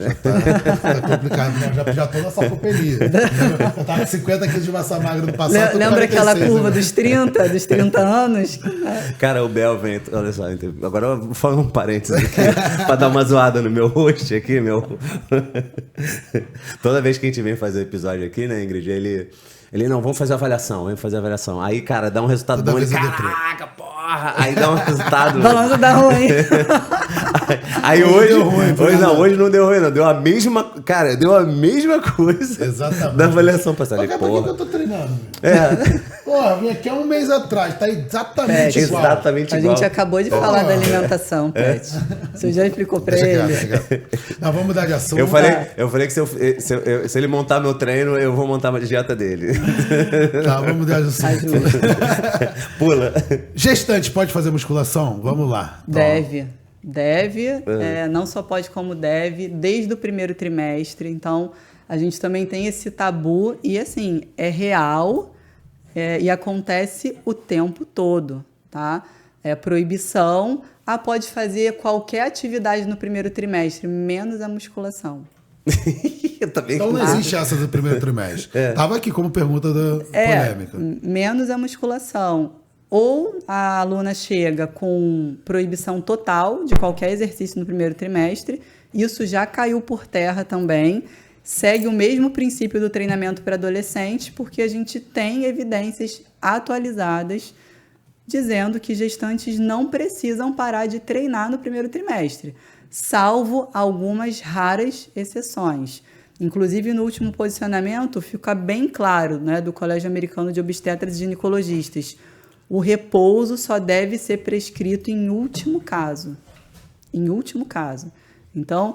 Tá complicado, né? Já tô na sarcopenia. Eu tava com 50 quilos de massa magra no passado. Lembra aquela curva dos 30 anos? Cara, o Bel vem... Olha só, agora eu vou fazer um parênteses aqui pra dar uma zoada no meu rosto aqui, Toda vez que a gente vem fazer episódio aqui, né, Ingrid, ele não, vamos fazer avaliação. Aí, cara, dá um resultado bom. Ele, caraca, porra! Aí dá um resultado... Falando da ruim. Aí hoje não deu ruim, não. Deu a mesma... Cara, deu a mesma coisa. Exatamente. Da avaliação passada. Por que eu tô treinando? É. Porra, vim aqui há um mês atrás. Tá exatamente igual. Exatamente igual. A gente acabou de falar da alimentação, Pet. Você já explicou pra ele. Não, vamos mudar de assunto. Eu falei que se ele montar meu treino, eu vou montar uma dieta dele. Tá, vamos mudar de assunto. Pula. Gestante pode fazer musculação? Vamos lá. Deve, não só pode como deve, desde o primeiro trimestre. Então, a gente também tem esse tabu e, assim, é real e acontece o tempo todo, tá? É proibição. Pode fazer qualquer atividade no primeiro trimestre, menos a musculação. Então não existe essa do primeiro trimestre. Tava aqui como pergunta polêmica. Menos a musculação. Ou a aluna chega com proibição total de qualquer exercício no primeiro trimestre, isso já caiu por terra também, segue o mesmo princípio do treinamento para adolescentes, porque a gente tem evidências atualizadas dizendo que gestantes não precisam parar de treinar no primeiro trimestre, salvo algumas raras exceções. Inclusive, no último posicionamento, fica bem claro, né, do Colégio Americano de Obstetras e Ginecologistas, o repouso só deve ser prescrito em último caso. Em último caso. Então,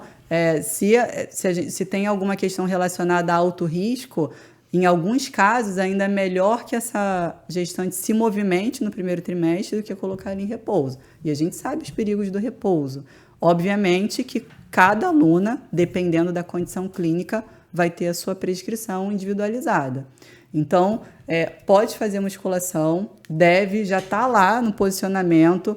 se tem alguma questão relacionada a alto risco, em alguns casos ainda é melhor que essa gestante se movimente no primeiro trimestre do que colocar ela em repouso. E a gente sabe os perigos do repouso. Obviamente que cada aluna, dependendo da condição clínica, vai ter a sua prescrição individualizada. Então, pode fazer musculação, já está lá no posicionamento.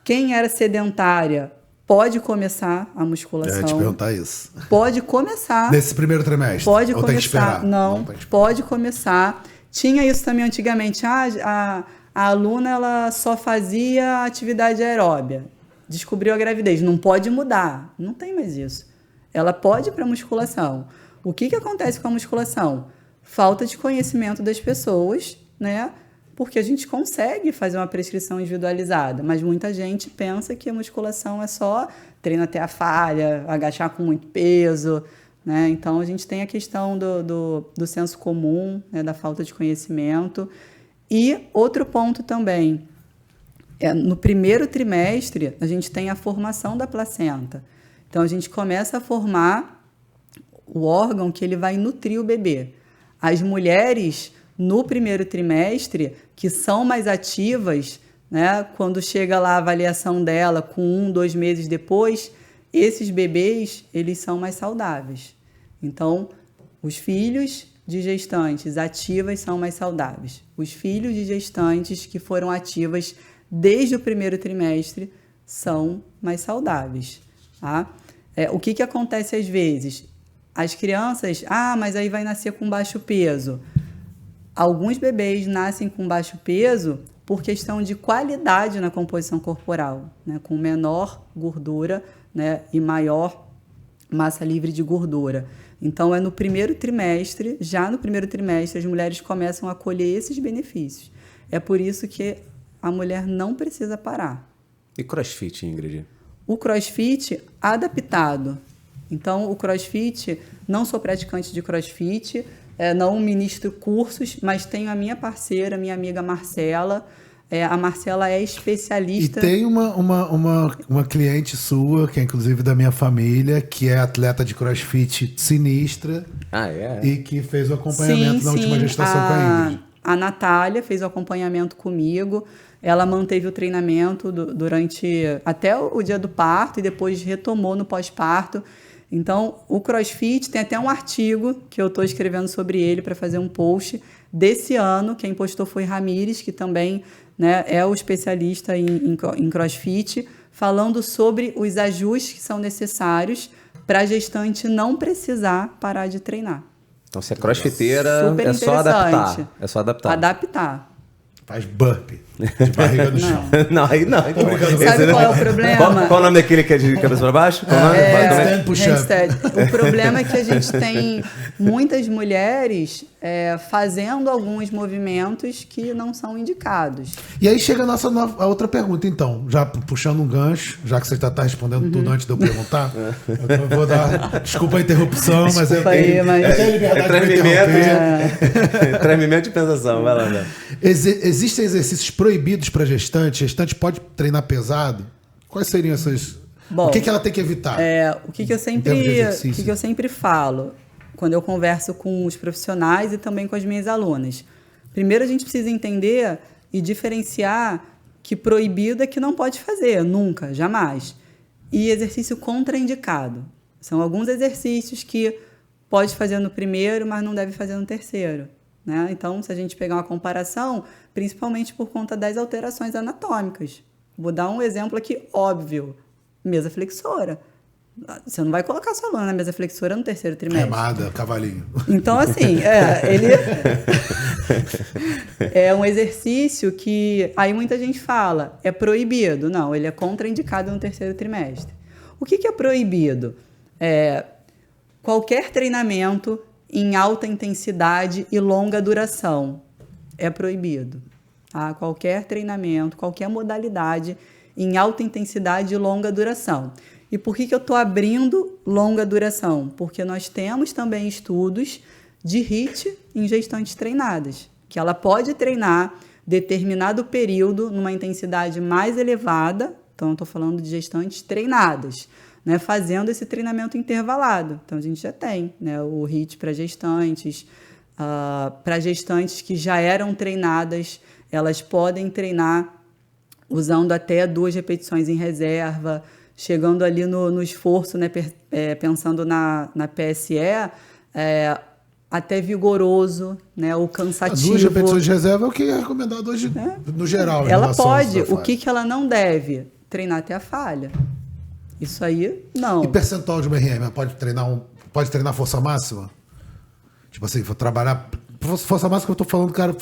Quem era sedentária, pode começar a musculação. Eu ia te perguntar isso. Pode começar. Nesse primeiro trimestre? Pode Ou começar. Tem que esperar? Não, pode começar. Tinha isso também antigamente. A aluna ela só fazia atividade aeróbia. Descobriu a gravidez. Não pode mudar. Não tem mais isso. Ela pode ir para a musculação. O que acontece com a musculação? Falta de conhecimento das pessoas, né? Porque a gente consegue fazer uma prescrição individualizada, mas muita gente pensa que a musculação é só treino até a falha, agachar com muito peso, né? Então, a gente tem a questão do senso comum, né? Da falta de conhecimento. E outro ponto também, no primeiro trimestre, a gente tem a formação da placenta. Então, a gente começa a formar o órgão que ele vai nutrir o bebê. As mulheres, no primeiro trimestre, que são mais ativas, né, quando chega lá a avaliação dela com 2 meses depois, esses bebês, eles são mais saudáveis. Então, os filhos de gestantes ativas são mais saudáveis. Os filhos de gestantes que foram ativas desde o primeiro trimestre são mais saudáveis. Tá? O que acontece às vezes? As crianças, mas aí vai nascer com baixo peso. Alguns bebês nascem com baixo peso por questão de qualidade na composição corporal, né? Com menor gordura, né? E maior massa livre de gordura. Então, no primeiro trimestre, já no primeiro trimestre, as mulheres começam a colher esses benefícios. É por isso que a mulher não precisa parar. E crossfit, Ingrid? O crossfit adaptado. Então, o crossfit, não sou praticante de crossfit, não ministro cursos, mas tenho a minha parceira, minha amiga Marcela. A Marcela é especialista... E tem uma cliente sua, que é inclusive da minha família, que é atleta de crossfit sinistra. E que fez o acompanhamento na última gestação com a Ingrid. A Natália fez o acompanhamento comigo. Ela manteve o treinamento durante até o dia do parto e depois retomou no pós-parto. Então, o CrossFit tem até um artigo que eu estou escrevendo sobre ele para fazer um post desse ano. Quem postou foi Ramires, que também, né, é o especialista em CrossFit, falando sobre os ajustes que são necessários para a gestante não precisar parar de treinar. Então, se é crossfiteira, é só adaptar. É só adaptar. Adaptar. Faz burpee de barriga no chão. Não, aí não. Então, sabe qual é o problema? Qual o nome daquele que é de cabeça para baixo? Handstand. O problema é que a gente tem muitas mulheres fazendo alguns movimentos que não são indicados. E aí chega a outra pergunta, então. Já puxando um gancho, já que você está respondendo tudo antes de eu perguntar. Eu vou dar... Desculpa a interrupção, mas eu tenho liberdade de interromper. Treinamento de pensação, vai lá. Existem exercícios proibidos para gestante? Gestante pode treinar pesado? Quais seriam essas... Bom, o que ela tem que evitar? O que eu sempre falo quando eu converso com os profissionais e também com as minhas alunas. Primeiro, a gente precisa entender e diferenciar que proibido é que não pode fazer, nunca, jamais. E exercício contraindicado. São alguns exercícios que pode fazer no primeiro, mas não deve fazer no terceiro. Né? Então, se a gente pegar uma comparação, principalmente por conta das alterações anatômicas. Vou dar um exemplo aqui óbvio. Mesa flexora. Você não vai colocar sua aluna na mesa flexora no terceiro trimestre. Remada, cavalinho. Então, assim, ele é um exercício que aí muita gente fala, é proibido. Não, ele é contraindicado no terceiro trimestre. O que é proibido? Qualquer treinamento em alta intensidade e longa duração é proibido. Tá? Qualquer treinamento, qualquer modalidade em alta intensidade e longa duração. E por que eu estou abrindo longa duração? Porque nós temos também estudos de HIIT em gestantes treinadas, que ela pode treinar determinado período numa intensidade mais elevada, então eu estou falando de gestantes treinadas, né, fazendo esse treinamento intervalado. Então, a gente já tem, né, o HIIT para gestantes que já eram treinadas, elas podem treinar usando até 2 repetições em reserva, chegando ali no esforço, né, pensando na PSE, até vigoroso, né, o cansativo. 2 repetições de reserva é o que é recomendado hoje, no geral. Ela pode, o que ela não deve? Treinar até a falha. Isso aí, não. E percentual de uma RM? Pode treinar força máxima? Tipo assim, vou trabalhar... Força máxima que eu estou falando, cara,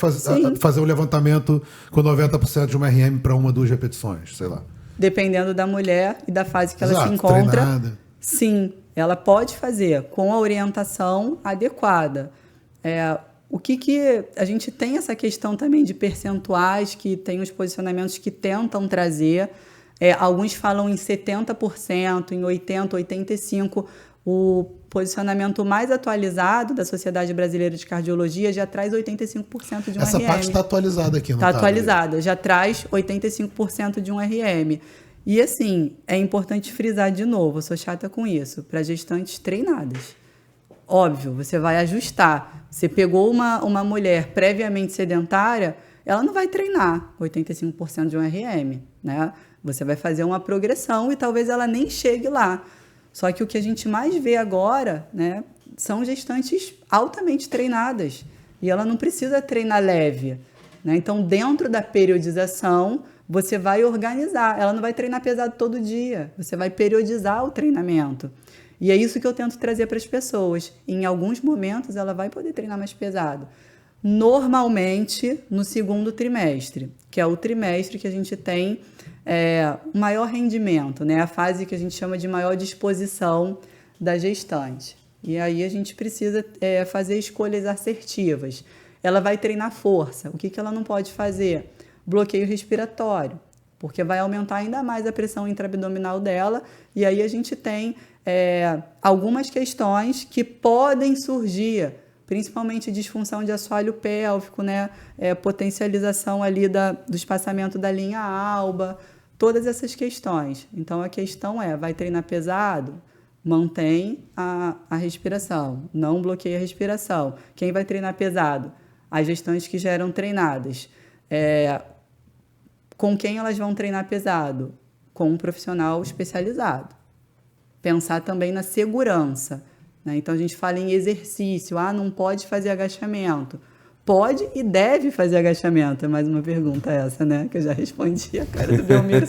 fazer um levantamento com 90% de uma RM para 1 ou 2 repetições, sei lá. Dependendo da mulher e da fase que ela se encontra. Treinada. Sim, ela pode fazer com a orientação adequada. O que a gente tem essa questão também de percentuais, que tem os posicionamentos que tentam trazer. Alguns falam em 70%, em 80%, 85%. O posicionamento mais atualizado da Sociedade Brasileira de Cardiologia já traz 85% de um RM. Essa parte está atualizada aqui, não está? Está atualizada, já traz 85% de um RM. E, assim, é importante frisar de novo, eu sou chata com isso, para gestantes treinadas. Óbvio, você vai ajustar. Você pegou uma mulher previamente sedentária, ela não vai treinar 85% de um RM, né? Você vai fazer uma progressão e talvez ela nem chegue lá. Só que o que a gente mais vê agora, né, são gestantes altamente treinadas. E ela não precisa treinar leve. Né? Então, dentro da periodização, você vai organizar. Ela não vai treinar pesado todo dia. Você vai periodizar o treinamento. E é isso que eu tento trazer para as pessoas. Em alguns momentos, ela vai poder treinar mais pesado. Normalmente, no segundo trimestre, que é o trimestre que a gente tem maior rendimento, né? A fase que a gente chama de maior disposição da gestante. E aí a gente precisa fazer escolhas assertivas. Ela vai treinar força. O que ela não pode fazer? Bloqueio respiratório, porque vai aumentar ainda mais a pressão intraabdominal dela. E aí a gente tem algumas questões que podem surgir, principalmente disfunção de assoalho pélvico, né? Potencialização ali do espaçamento da linha alba, todas essas questões. Então, a questão vai treinar pesado? Mantém a respiração, não bloqueia a respiração. Quem vai treinar pesado? As gestantes que já eram treinadas. Com quem elas vão treinar pesado? Com um profissional especializado. Pensar também na segurança. Né? Então, a gente fala em exercício. Não pode fazer agachamento. pode e deve fazer agachamento. É mais uma pergunta essa, né? Que eu já respondi a cara do Belmiro.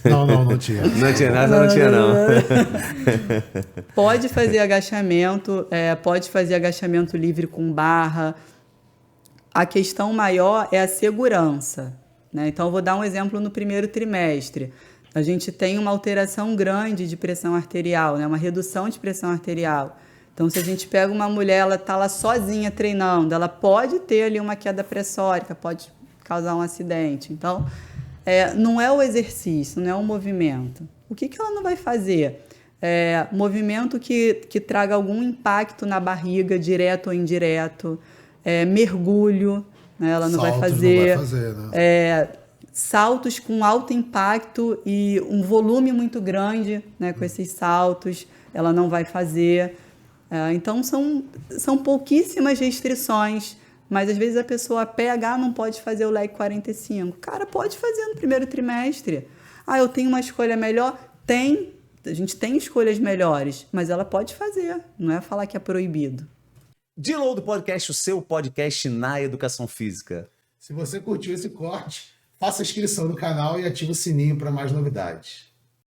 Não tinha. Não tinha nada, não tinha não. Pode fazer agachamento livre com barra. A questão maior é a segurança, né? Então, eu vou dar um exemplo no primeiro trimestre. A gente tem uma alteração grande de pressão arterial, né? Uma redução de pressão arterial. Então, se a gente pega uma mulher, ela está lá sozinha treinando, ela pode ter ali uma queda pressórica, pode causar um acidente. Então, não é o exercício, não é o movimento. O que ela não vai fazer? Movimento que traga algum impacto na barriga, direto ou indireto. Mergulho, né? Ela não vai fazer. Né? Saltos com alto impacto e um volume muito grande, né? Com esses saltos, ela não vai fazer. Então, são pouquíssimas restrições, mas às vezes a pessoa PH não pode fazer o leg 45. Cara, pode fazer no primeiro trimestre. Eu tenho uma escolha melhor? Tem. A gente tem escolhas melhores, mas ela pode fazer. Não é falar que é proibido. Deload Podcast, o seu podcast na educação física. Se você curtiu esse corte, faça a inscrição no canal e ative o sininho para mais novidades.